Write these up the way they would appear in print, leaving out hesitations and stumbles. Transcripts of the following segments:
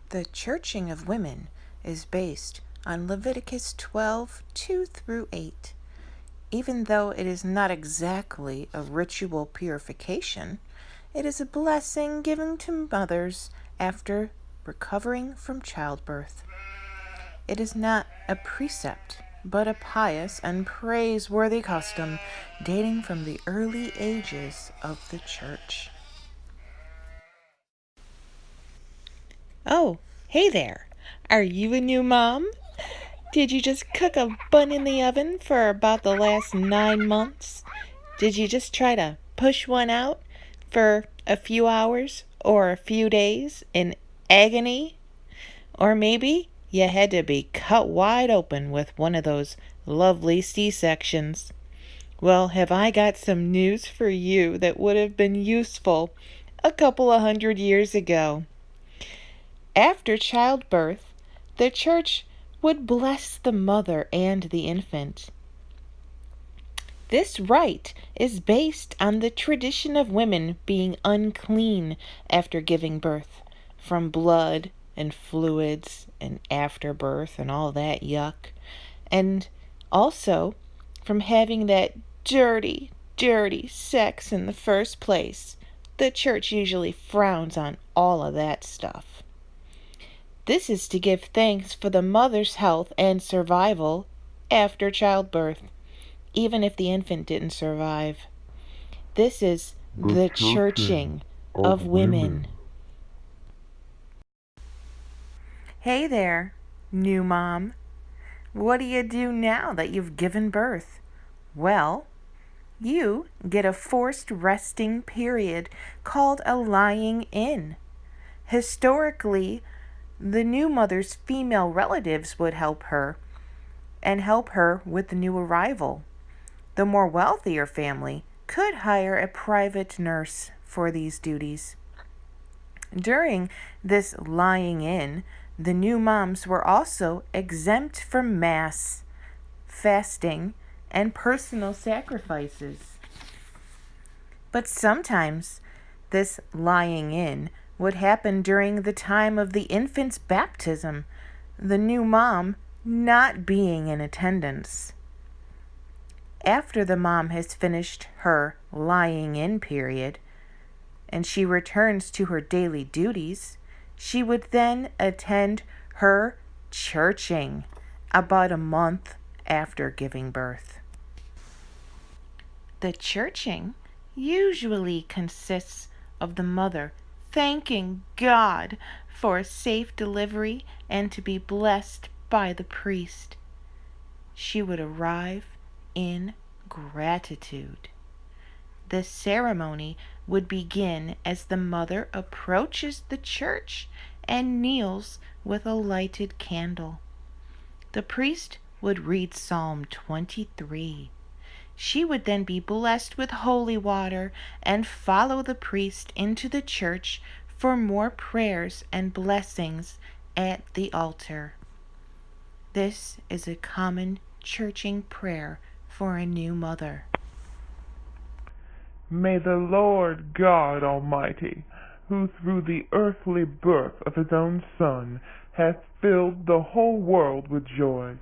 The churching of women is based on Leviticus 12:2-8. Even though it is not exactly a ritual purification, it is a blessing given to mothers after recovering from childbirth. It is not a precept, but a pious and praiseworthy custom dating from the early ages of the church. Oh, hey there. Are you a new mom? Did you just cook a bun in the oven for about the last 9 months? Did you just try to push one out for a few hours or a few days in agony? Or maybe you had to be cut wide open with one of those lovely C-sections. Well, have I got some news for you that would have been useful a couple of 100 years ago. After childbirth, the church would bless the mother and the infant. This rite is based on the tradition of women being unclean after giving birth, from blood and fluids and afterbirth and all that yuck, and also from having that dirty, dirty sex in the first place. The church usually frowns on all of that stuff. This is to give thanks for the mother's health and survival after childbirth, even if the infant didn't survive. This is the churching of women. Hey there, new mom. What do you do now that you've given birth? Well, you get a forced resting period called a lying in. Historically, the new mother's female relatives would help her with the new arrival. The more wealthier family could hire a private nurse for these duties. During this lying in, the new moms were also exempt from Mass, fasting, and personal sacrifices. But sometimes this lying in would happen during the time of the infant's baptism, the new mom not being in attendance. After the mom has finished her lying in period and she returns to her daily duties, she would then attend her churching about a month after giving birth. The churching usually consists of the mother thanking God for a safe delivery and to be blessed by the priest. She would arrive in gratitude. The ceremony would begin as the mother approaches the church and kneels with a lighted candle. The priest would read Psalm 23. She would then be blessed with holy water and follow the priest into the church for more prayers and blessings at the altar. This is a common churching prayer for a new mother. May the Lord God Almighty, who through the earthly birth of his own Son hath filled the whole world with joy,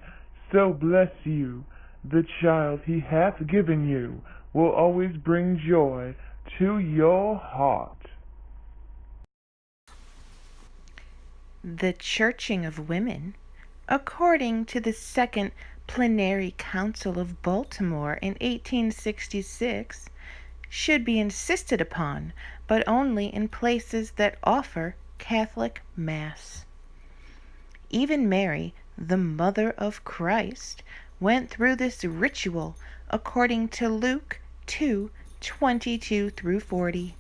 so bless you. The child he hath given you will always bring joy to your heart. The churching of women, according to the Second Plenary Council of Baltimore in 1866, should be insisted upon, but only in places that offer Catholic Mass. Even Mary, the mother of Christ, went through this ritual according to Luke 2:22-40.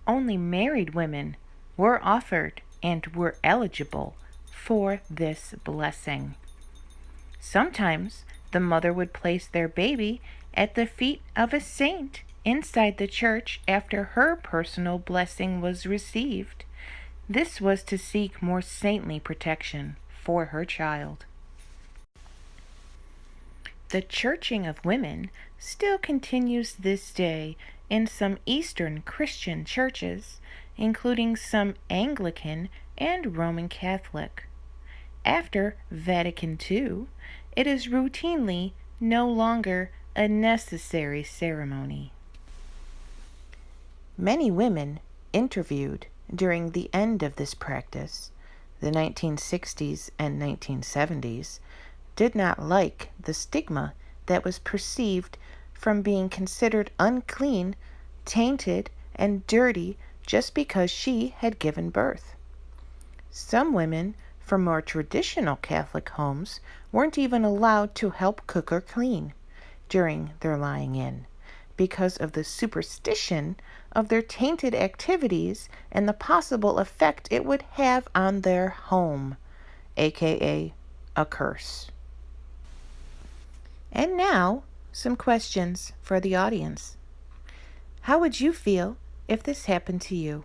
Only married women were offered and were eligible for this blessing. Sometimes the mother would place their baby at the feet of a saint inside the church after her personal blessing was received. This was to seek more saintly protection for her child. The churching of women still continues this day in some Eastern Christian churches, including some Anglican and Roman Catholic. After Vatican II, it is routinely no longer a necessary ceremony. Many women interviewed during the end of this practice, the 1960s and 1970s, did not like the stigma that was perceived from being considered unclean, tainted, and dirty just because she had given birth. Some women from more traditional Catholic homes weren't even allowed to help cook or clean during their lying in because of the superstition of their tainted activities and the possible effect it would have on their home, aka a curse. And now, some questions for the audience. How would you feel if this happened to you?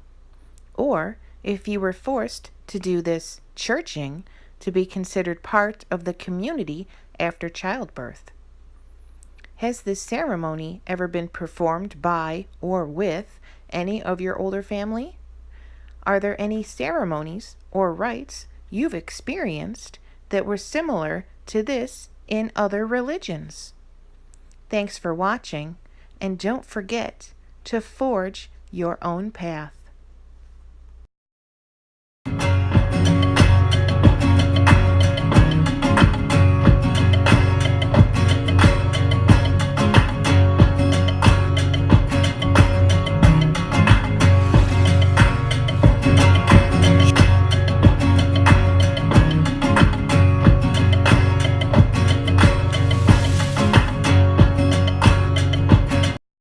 Or if you were forced to do this churching to be considered part of the community after childbirth? Has this ceremony ever been performed by or with any of your older family? Are there any ceremonies or rites you've experienced that were similar to this in other religions? Thanks for watching, and don't forget to forge your own path.